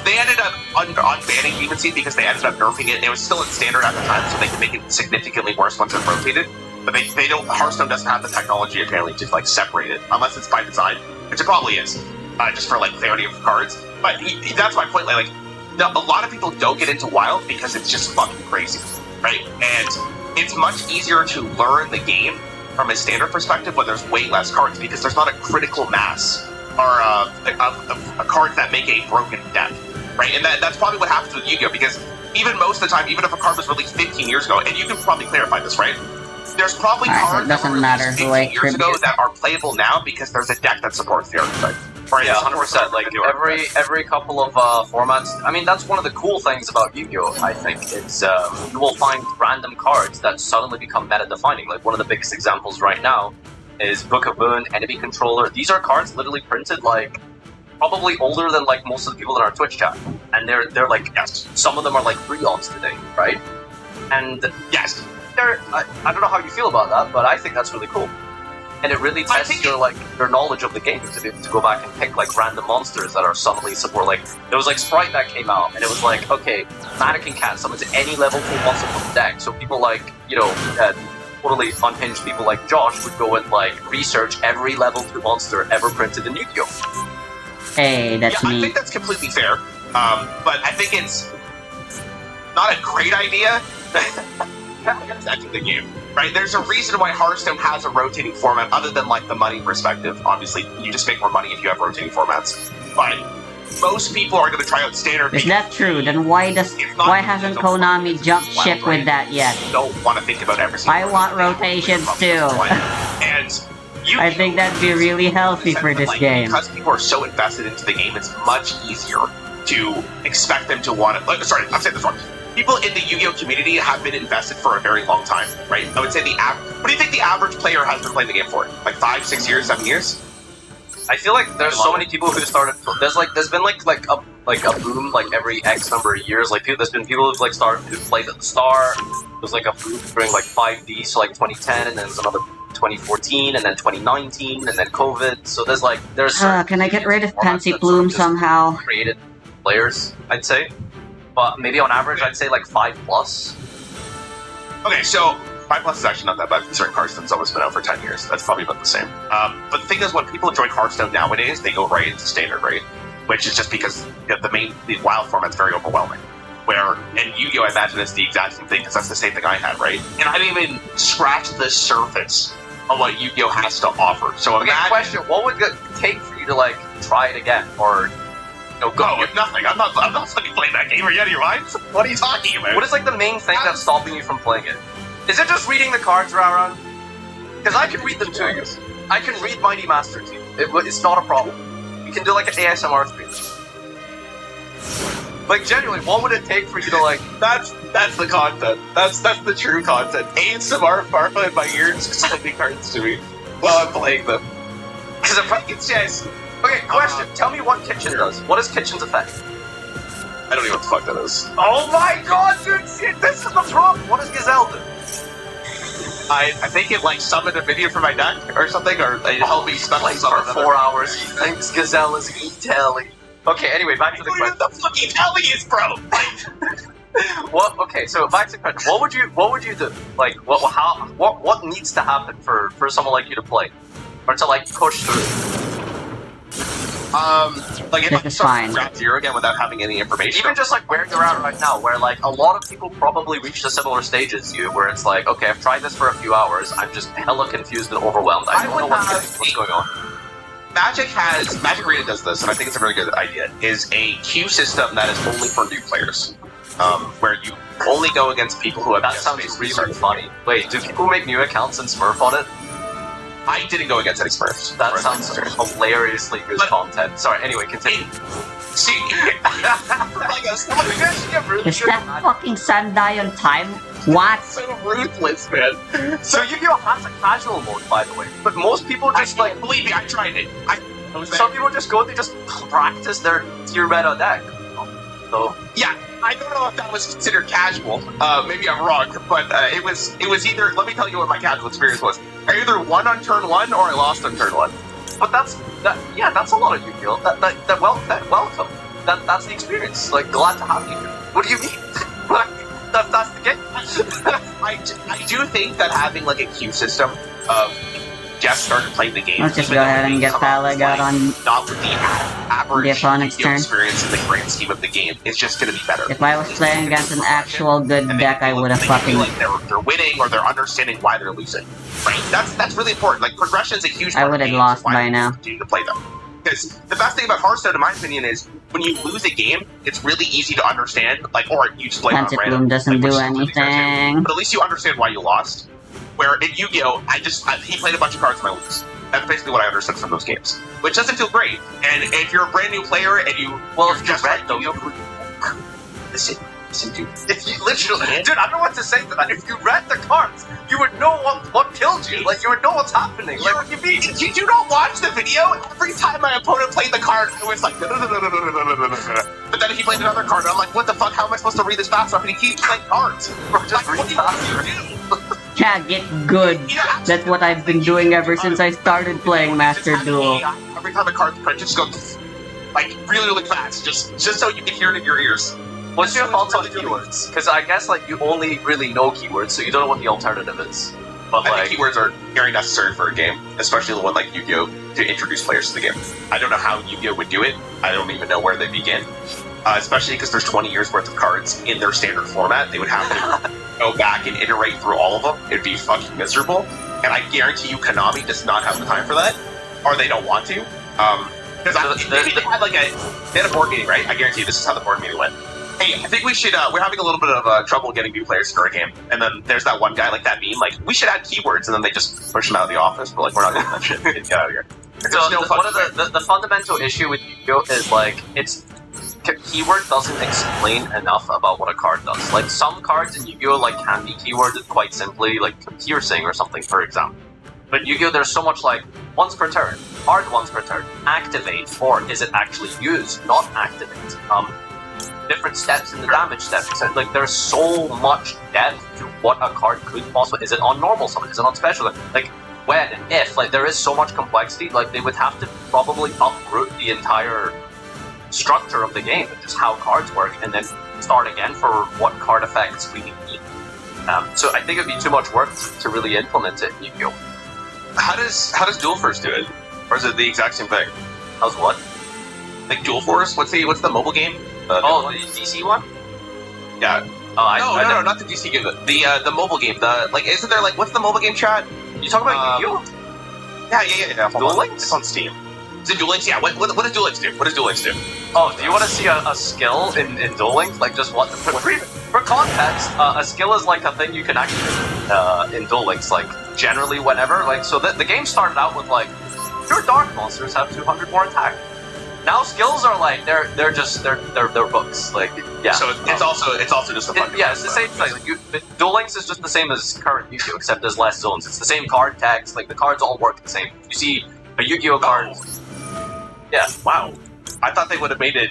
They ended up unbanning Demon Seed because they ended up nerfing it. It was still in standard at the time, so they could make it significantly worse once it rotated. But they don't. Hearthstone doesn't have the technology apparently to like separate it, unless it's by design, which it probably is, just for like clarity of cards. But that's my point. Like, a lot of people don't get into Wild because it's just fucking crazy, right? And it's much easier to learn the game from a standard perspective when there's way less cards because there's not a critical mass or a cards that make a broken deck, right? And that's probably what happens with Yu-Gi-Oh! Because even most of the time, even if a card was released 15 years ago, and you can probably clarify this, right? there's probably Alright, so it cards that doesn't were matter released who I 15 years ago tribute. that are playable now because there's a deck that supports the archetype. Or Yeah, it supports 100%. the Like new archetype. every couple of formats. I mean, that's one of the cool things about Yu-Gi-Oh. I think it's you will find random cards that suddenly become meta-defining. Like one of the biggest examples right now is Book of Moon, Enemy Controller. These are cards literally printed like probably older than like most of the people in our Twitch chat, and they're like some of them are like pre-ons today, right? And Yes. I don't know how you feel about that, but I think that's really cool. And it really tests your knowledge of the game to be able to go back and pick like random monsters that are suddenly support. Like there was like Sprite that came out, and it was like, okay, Mannequin can't summon to any level 2 monster from the deck. So people like totally unhinged people like Josh would go and like research every level 2 monster ever printed in Yu-Gi-Oh. Hey, that's Yeah, I me. think that's completely fair. But I think it's not a great idea. That's actually the game, right? There's a reason why Hearthstone has a rotating format, other than like the money perspective. Obviously, you just make more money if you have rotating formats. But most people are going to try out standard. Is that true? Then why hasn't Konami jumped ship with that yet? Don't want to think about every single I want rotations too. And you, I think that'd be really healthy for this game. Because people are so invested into the game, it's much easier to expect them to want to. Sorry, I'm saying this wrong. People in the Yu-Gi-Oh community have been invested for a very long time, right? I would say what do you think the average player has been playing the game for? Like 5, 6 years, 7 years? I feel like there's so many people who started. There's been like a boom like every X number of years. Like there's been people who've like started who played at the start. There's like a boom during like 5D, so like 2010, and then there's another 2014, and then 2019, and then COVID. So there's Can I get rid of Pansy Bloom somehow? created players, I'd say, but maybe on average I'd say like 5+. Okay, so 5+ is actually not that bad considering Hearthstone's almost been out for 10 years. That's probably about the same. But the thing is, when people join Hearthstone nowadays, they go right into standard, right? Which is just because the wild format's very overwhelming. Where, and Yu-Gi-Oh! I imagine it's the exact same thing, because that's the same thing I had, right? And I didn't even scratch the surface of what Yu-Gi-Oh! Has to offer. So Okay, question: what would it take for you to like try it again, or go? No, nothing. I'm not fucking playing that game. Are you out of your mind? What are you talking about? What is like the main thing that's stopping you from playing it? Is it just reading the cards, Raron? Because I can read them to you. I can read Mighty Master to you. It's not a problem. You can do like an ASMR stream. Like genuinely, what would it take for you to like? That's the content. That's the true content. ASMR farfa in my ears sending cards to me while I'm playing them. Because it's yes. Okay, question. Tell me what Kitchen does. What is Kitchen's effect? I don't even know what the fuck that is. Oh my god, dude! Shit, this is the problem. What does Gazelle do? I think it like summoned a video from my deck or something, or it helped me special summon for 4 hours. He thinks Gazelle is e-telly. Okay, anyway, back to the question. What the fuck e-telly is, bro? What? Okay, so back to the question. What would you do? Like, what needs to happen for someone like you to play, or to like push through? Like if This I is start fine. from ground zero again without having any information. Even just like where you're at right now, where like a lot of people probably reached a similar stage as you, where it's like, okay, I've tried this for a few hours, I'm just hella confused and overwhelmed. I don't know what's going on. Magic Arena does this, and I think it's a very good idea, is a queue system that is only for new players. Where you only go against people who have That sounds really funny. Wait, do people make new accounts and Smurf on it? I didn't go against any Smurfs. That sounds hilariously good content. Sorry, anyway, continue. See, Is that fucking Sandai on time? What? so ruthless, man. So Yu-Gi-Oh! Has a casual mode, by the way, but most people just like believe me, I tried it. some people just go, they just practice their tier meta deck. So Yeah, I don't know if that was considered casual. Maybe I'm wrong, but it was either. Let me tell you what my casual experience was. I either won on turn 1 or I lost on turn 1. but that's a lot of Yu-Gi-Oh! Welcome. That's the experience. Like, glad to have you here. What do you mean? that's the game. I do think that having like a queue system of just started playing the game. Let's just even go though ahead and we get come out Phallic out on not with the average the opponent's Yu-Gi-Oh! turn. experience in the grand scheme of the game. It's just going to be better. If I was playing against an actual good And deck, I would have they fucking... feel like they're winning or they're understanding why they're losing. Right? That's really important. Like progression is a huge. I part would of have games, lost why by you now. continue to play them. Because the best thing about Hearthstone, in my opinion, is when you lose a game, it's really easy to understand. Like, or you just play on Pansy random. Bloom doesn't like, do which is really fair too. anything. But at least you understand why you lost. where in Yu-Gi-Oh, he played a bunch of cards and I lose. That's basically what I understood from those games, which doesn't feel great. And if you're a brand new player and if you're red though, listen, dude. If you literally, dude, I don't know what to say to that. If you read the cards, you would know what killed you. Like you would know what's happening. Like what you mean? Did you not watch the video? Every time my opponent played the card, it was like. But then he played another card, and I'm like, what the fuck? How am I supposed to read this fast enough? And he keeps playing cards. Just Like, what do you want me to do? Yeah, get good. That's what I've been doing ever since I started playing Master Duel. Every time a card's printed, just go like really fast, just so you can hear it in your ears. What's your thoughts on keywords? Because I guess like you only really know keywords, so you don't know what the alternative is. But I like think keywords are very necessary for a game, especially the one like Yu-Gi-Oh, to introduce players to the game. I don't know how Yu-Gi-Oh would do it. I don't even know where they begin. Especially because there's 20 years worth of cards in their standard format. They would have to go back and iterate through all of them. It'd be fucking miserable. And I guarantee you Konami does not have the time for that. Or they don't want to. Because maybe they had a board meeting, right? I guarantee you this is how the board meeting went. Hey, I think we should, we're having a little bit of trouble getting new players into our game. And then there's that one guy, like that meme, like, we should add keywords, and then they just push him out of the office. But like, we're not doing that shit. Get out of here. So one of the fundamental issue with Yu-Gi-Oh is like, keyword doesn't explain enough about what a card does. Like some cards in Yu-Gi-Oh like can be keyworded quite simply, like piercing or something, for example. But Yu-Gi-Oh there's so much like once per turn, hard once per turn, activate, or is it actually used, not activate? Different steps in the damage steps. So, like there's so much depth to what a card could possibly. Is it on normal summon? Is it on special? Like when and if. Like there is so much complexity. Like they would have to probably uproot the entire structure of the game, just how cards work, and then start again for what card effects we need. So I think it'd be too much work to really implement it in Yu-Gi-Oh. How does Duel Force do it? Or is it the exact same thing? How's what? Like Duel Force? What's the mobile game? The DC one? Yeah. No, not the DC game. The mobile game. Isn't there isn't the mobile game, chat? You talking about Yu-Gi-Oh? Yeah. Duel Links? It's on Steam. Is it Duel Links? Yeah. What does Duel Links do? What does Duel Links do? Oh, do you want to see a skill in Duel Links? Like just what? For context, a skill is like a thing you can activate in Duel Links, like generally whenever. Like so, the game started out with like your dark monsters have 200 more attack. Now skills are like they're books. Like yeah. So it's also just a fun. Yeah, it's the same thing. Like Duel Links is just the same as current Yu-Gi-Oh, except there's less zones. It's the same card text. Like the cards all work the same. You see a Yu-Gi-Oh card. Yeah. Wow. I thought they would have made it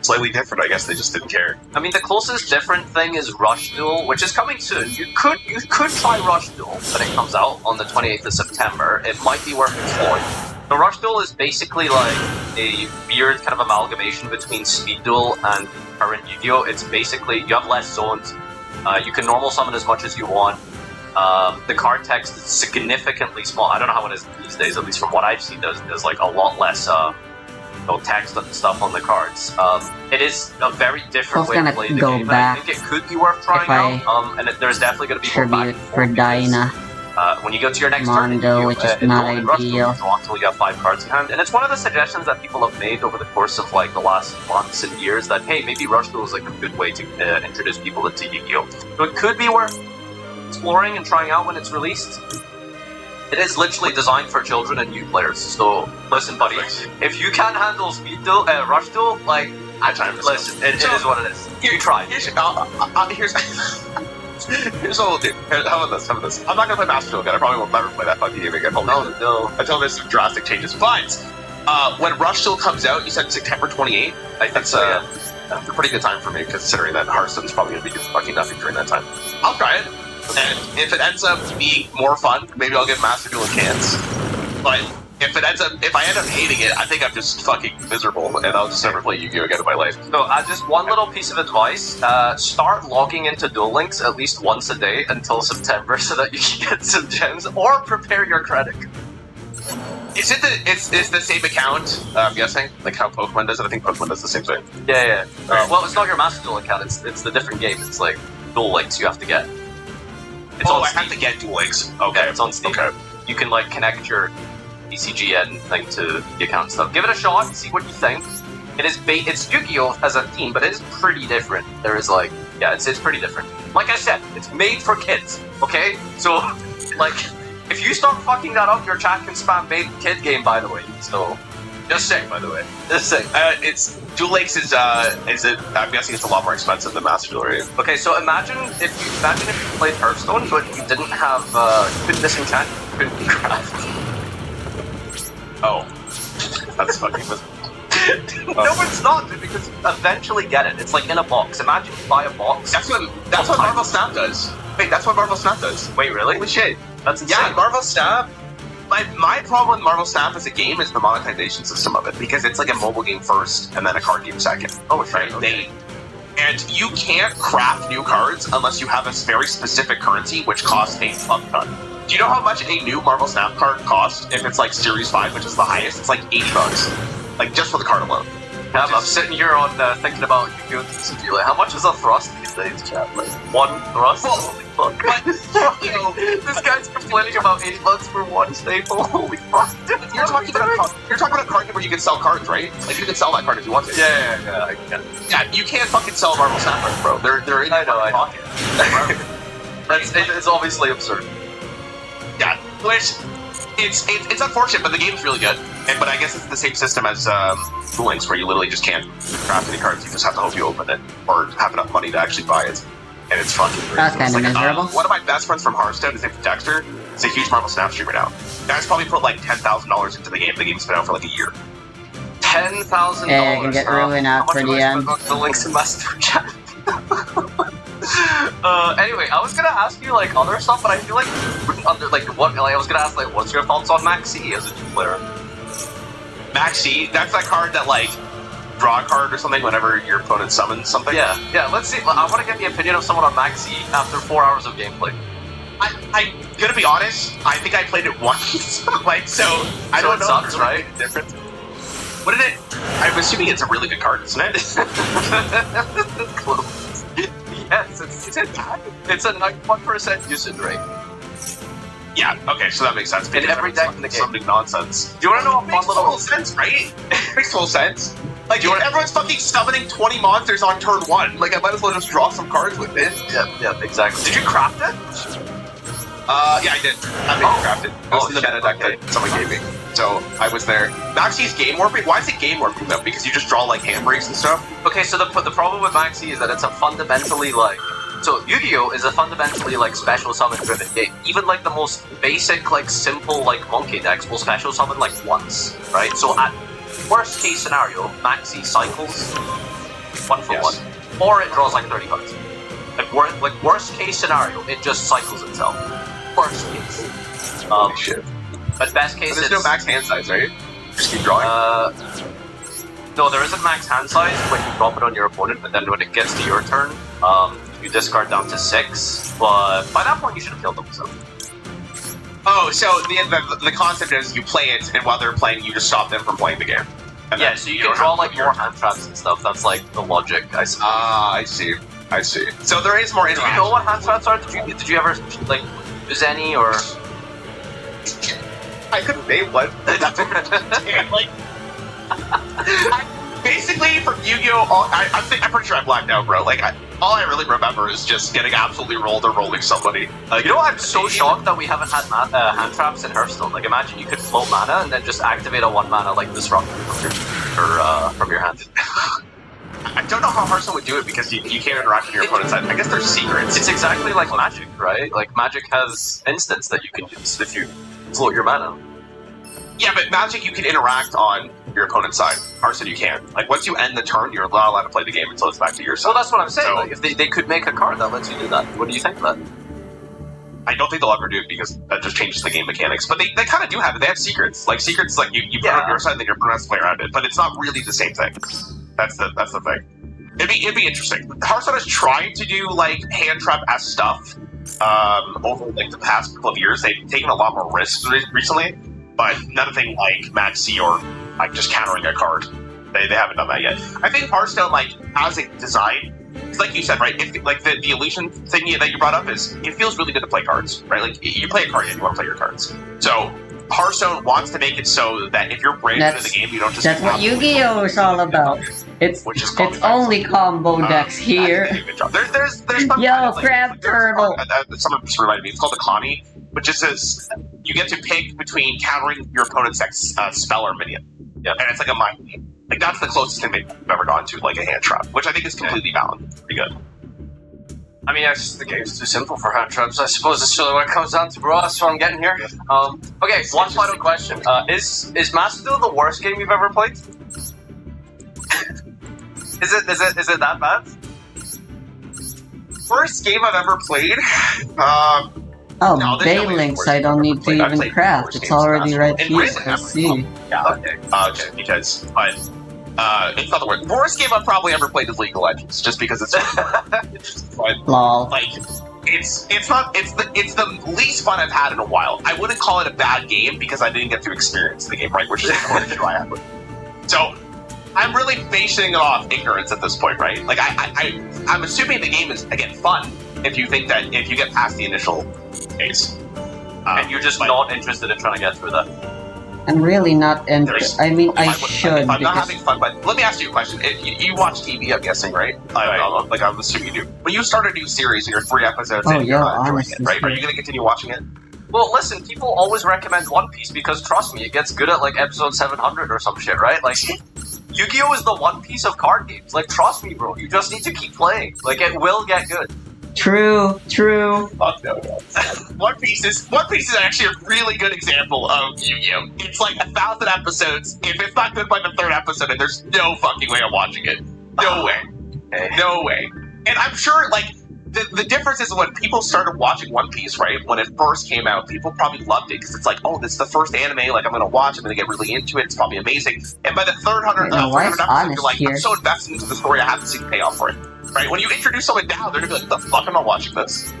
slightly different. I guess they just didn't care. I mean, the closest different thing is Rush Duel, which is coming soon. You could try Rush Duel when it comes out on the 28th of September. It might be worth exploring. The Rush Duel is basically like a weird kind of amalgamation between Speed Duel and current Yu-Gi-Oh! It's basically, you have less zones. You can normal summon as much as you want. The card text is significantly small. I don't know how it is these days, at least from what I've seen, there's like a lot less text and stuff on the cards. It is a very different way to play the game. I think it could be worth trying out. And there's definitely going to be more back and forth for Dinah. When you go to your next turn, which is not ideal. Draw until you have 5 cards in hand. And it's one of the suggestions that people have made over the course of like the last months and years that hey, maybe Rush Duel is like a good way to introduce people into Yu-Gi-Oh! So it could be worth exploring and trying out when it's released. It is literally designed for children and new players. So listen, buddy, if you can't handle Speed Duel, Rush Duel, like I try to listen. It is what it is. You try. Here's what we'll do. How about this? I'm not gonna play Master Duel again. I probably will never play that fucking game again. No. Until there's some drastic changes. But when Rush Duel comes out, you said September 28th. I think that's a pretty good time for me, considering that Hearthstone's probably gonna be doing fucking nothing during that time. I'll try it. And if it ends up being more fun, maybe I'll give Master Duel a chance. But if I end up hating it, I think I'm just fucking miserable, and I'll just never play Yu-Gi-Oh! Again in my life. So, just one little piece of advice: start logging into Duel Links at least once a day until September, so that you can get some gems, or prepare your credit. Is it it's the same account? I'm guessing, like how Pokemon does it. I think Pokemon does the same thing. Yeah. Well, it's not your Master Duel account. It's the different game. It's like Duel Links you have to get. I have to get Duel Links. Okay, yeah, it's on Steam. Okay. You can like connect your ECGN thing to the account and stuff. Give it a shot, see what you think. It's Yu-Gi-Oh! As a theme, but it is pretty different. There is like, it's pretty different. Like I said, it's made for kids, okay? So, like, if you start fucking that up, your chat can spam bait kid game, by the way. So, just saying, by the way. Just saying. It's Duel Links is it? I'm guessing it's a lot more expensive than Master Duel, right? Okay, so imagine if you played Hearthstone, but you didn't have you couldn't disenchant, you couldn't craft. Oh, that's fucking. No, it's not, dude, because you eventually get it. It's like in a box. Imagine you buy a box. That's what Marvel Snap does. Wait, that's what Marvel Snap does. Wait, really? Holy shit. That's insane. Yeah, Marvel Snap. My problem with Marvel Snap as a game is the monetization system of it, because it's like a mobile game first and then a card game second. Oh, it's right. Okay. And you can't craft new cards unless you have a very specific currency, which costs a fuck ton. Do you know how much a new Marvel Snap card costs if it's like Series 5, which is the highest? It's like $80. Like, just for the card alone. Yeah, I'm sitting here on thinking about you like, how much is a thrust these days, chat? Like, one thrust? Holy fuck. You know, this guy's complaining about $80 for one staple. Holy fuck. You're talking about a card game where you can sell cards, right? Like, you can sell that card if you want to. Yeah, I get it. Yeah, you can't fucking sell Marvel Snap cards, bro. They're in your pocket. It's obviously absurd. Yeah, which it's unfortunate, but the game's really good. But I guess it's the same system as Duel Links, where you literally just can't craft any cards. You just have to hope you open it or have enough money to actually buy it. And it's fucking great. That's kind of miserable. One of my best friends from Hearthstone, his name's Dexter. He's a huge Marvel Snap streamer now. Guy's probably put like $10,000 into the game. The game's been out for like a year. $10,000. Yeah, it can get ruined out for the end. The links in my Master Chat. Anyway, I was gonna ask you like other stuff, but I feel like I was gonna ask like, what's your thoughts on Maxi as a new player? Maxi, that's that card that like draw a card or something whenever your opponent summons something. Yeah. Let's see. I want to get the opinion of someone on Maxi after 4 hours of gameplay. I'm gonna be honest. I think I played it once. Like, so I don't know. Sucks, right? Different. What did it? I'm assuming it's a really good card, isn't it? Yes, it's a 91% usage rate. Yeah, okay, so that makes sense. In every deck in the game. Something nonsense. Do you want to know It makes total sense, right? It makes total sense. Like, everyone's fucking summoning 20 monsters on turn 1. Like, I might as well just draw some cards with it. Yeah, exactly. Did you craft it? Yeah, I did. I made crafted. It was in the meta deck that someone gave me. So, I was there. Maxi's game warping? Why is it game warping, though? Because you just draw, like, hand breaks and stuff? Okay, so the problem with Maxi is that it's a fundamentally, like... So, Yu-Gi-Oh! Is a fundamentally, like, special summon-driven game. Even, like, the most basic, like, simple, like, monkey decks will special summon, like, once, right? So, at worst-case scenario, Maxi cycles 1 for 1. Or it draws, like, 30 cards. Like, worst-case scenario, it just cycles itself. Worst case. Holy shit. But best case, there's no max hand size, right? Just keep drawing? No, there isn't max hand size when you drop it on your opponent, but then when it gets to your turn, you discard down to 6, but by that point you should have killed them, so. Oh, so the concept is you play it, and while they're playing, you just stop them from playing the game. And yeah, so you can draw like more hand traps and stuff, that's like the logic, I see. I see. So there is more interaction. Do you know what hand traps are? Did you ever, like, use any, or...? I couldn't name one. Like, basically, from Yu-Gi-Oh! I'm pretty sure I blacked out, bro. Like, all I really remember is just getting absolutely rolled or rolling somebody. You know what? I'm so shocked that we haven't had hand traps in Hearthstone. Like, imagine you could float mana and then just activate a 1 mana, like, disruptor from your hand. I don't know how Hearthstone would do it because you can't interact with your opponent's side. I guess there's secrets. It's exactly like Magic, right? Like, Magic has instants that you can use if you float your mana. Yeah, but Magic you can interact on your opponent's side. Hearthstone you can't. Like, once you end the turn, you're not allowed to play the game until it's back to your side. Well, that's what I'm saying. So, like, if they could make a card that lets you do that, what do you think of that? I don't think they'll ever do it because that just changes the game mechanics. But they kind of do have it. They have secrets. Like, secrets, like, you put it on your side and then your opponent has to play around it. But it's not really the same thing. That's the thing. It'd be interesting. Hearthstone has tried to do, like, hand trap-esque stuff over, like, the past couple of years. They've taken a lot more risks recently, but nothing like Maxi or, like, just countering a card. They haven't done that yet. I think Hearthstone, like, as a design, like you said, right, if, like, the illusion thing that you brought up is, it feels really good to play cards, right? Like, you play a card and you want to play your cards. So, Hearthstone wants to make it so that if you're brand new to the game, you don't just... That's what Yu-Gi-Oh! Is all about. It's only combo decks here. There's Yo, crab turtle! Someone just reminded me, it's called the Kami. which is this, you get to pick between countering your opponent's spell or minion. Yeah. And it's like a mind game. Like, that's the closest thing they've ever gone to, like, a hand trap, which I think is completely valid. Pretty good. I mean, the game's too simple for hand traps. I suppose that's really what it comes down to, bro. That's what I'm getting here. Okay, one final question. Is Macedon the worst game you've ever played? Is it that bad? First game I've ever played? Oh, No, there's no way Balinks, it's I don't need to played. I've even played craft. worse It's games already than right that. here. And I see. Yeah, okay. Because, but, it's not the worst. Worst game I've probably ever played is League of Legends, just because it's but, Lol. like, it's the least fun I've had in a while. I wouldn't call it a bad game because I didn't get to experience the game, right? Which is the issue I have with it. So, I'm really basing it off ignorance at this point, right? Like, I'm assuming the game is, again, fun if you think that, if you get past the initial phase. And you're just not interested in trying to get through that. I'm really not interested. I mean, I should, I'm not because... having fun, but let me ask you a question. You watch TV, I'm guessing, right? Like, I'm assuming you do. When you start a new series and you're 3 episodes in, you're not enjoying it, right? Are you going to continue watching it? Well, listen, people always recommend One Piece because, trust me, it gets good at, like, episode 700 or some shit, right? Like, Yu-Gi-Oh! Is the One Piece of card games. Like, trust me, bro. You just need to keep playing. Like, it will get good. True. Fuck no. One Piece is actually a really good example of Yu-Gi-Oh! It's like 1,000 episodes. If it's not good by the 3rd episode, then there's no fucking way I'm watching it. No way. No way. And I'm sure, like, the difference is when people started watching One Piece, right? When it first came out, people probably loved it because it's like, oh, this is the first anime. Like, I'm gonna watch. I'm gonna get really into it. It's probably amazing. And by the 300 episode, you're like, I'm so invested into the story. I haven't seen the payoff for it. Right? When you introduce someone now, they're gonna be like, the fuck am I watching this?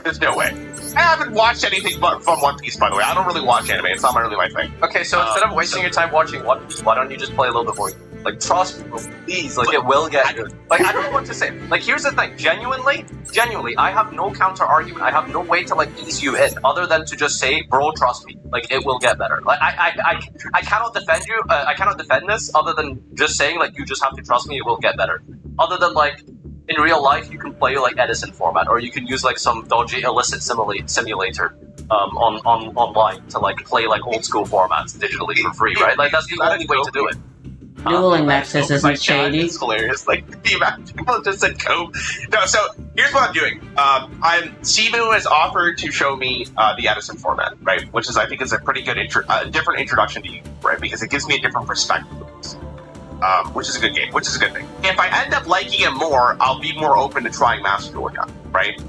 There's no way. I haven't watched anything but from One Piece, by the way. I don't really watch anime. It's not really my thing. Okay, so instead of wasting your time watching One Piece, why don't you just play a little bit more? Like, trust me, bro, please. Like, it will get good. Like, I don't know what to say. Like, here's the thing. Genuinely, I have no counter argument. I have no way to, like, ease you in other than to just say, bro, trust me. Like, it will get better. Like, I cannot defend you. I cannot defend this other than just saying, like, you just have to trust me. It will get better. Other than, like, in real life, you can play, like, Edison format, or you can use, like, some dodgy illicit simulator online to, like, play, like, old school formats digitally for free, right? Like, that's the only way to do it. Dueling Nexus isn't shady. It's hilarious. Like, the amount of people just said cope. No, so here's what I'm doing. Simu has offered to show me the Edison format, right? Which is, I think, is a pretty good different introduction to you, right? Because it gives me a different perspective. Which is a good game, which is a good thing. If I end up liking it more, I'll be more open to trying Master Duel again, right?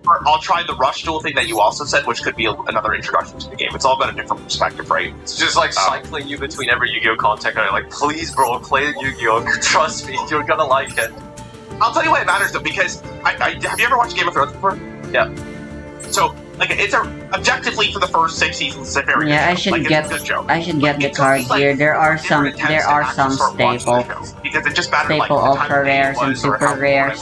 Or I'll try the Rush Duel thing that you also said, which could be another introduction to the game. It's all about a different perspective, right? It's just like cycling you between every Yu-Gi-Oh content, and I'm like, please, bro, play Yu-Gi-Oh! Trust me, you're gonna like it. I'll tell you why it matters, though, because have you ever watched Game of Thrones before? Yeah. So, like, it's objectively for the first 6 seasons, it's a very Yeah, good show. I should get the cards here. There are some staples. Because it just mattered, Staple ultra rares and super rares.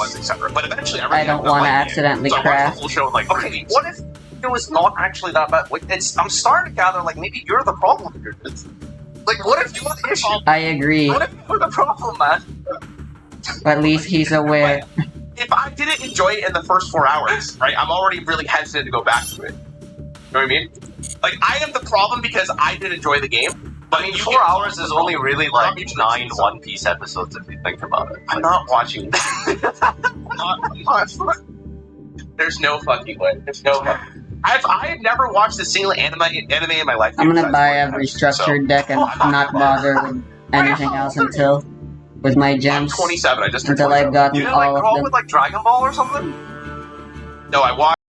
But eventually, I don't want to accidentally craft. Okay, what if it was not actually that bad? Like, I'm starting to gather, like, maybe you're the problem here. Like, what if you're the issue? I agree. What if you're the problem, man? At least he's aware. If I didn't enjoy it in the first 4 hours, right, I'm already really hesitant to go back to it. You know what I mean? Like, I am the problem because I did enjoy the game. But I mean, 4 hours is only really like 9 One Piece episodes if you think about it. I'm not watching There's no fucking way. There's no I've never watched a single anime in my life. I'm gonna buy every structured deck and not bother with anything else until with my gems. I'm 27. I just turned until I've gotten you didn't all like grow of up them. with like Dragon Ball or something? No, I watched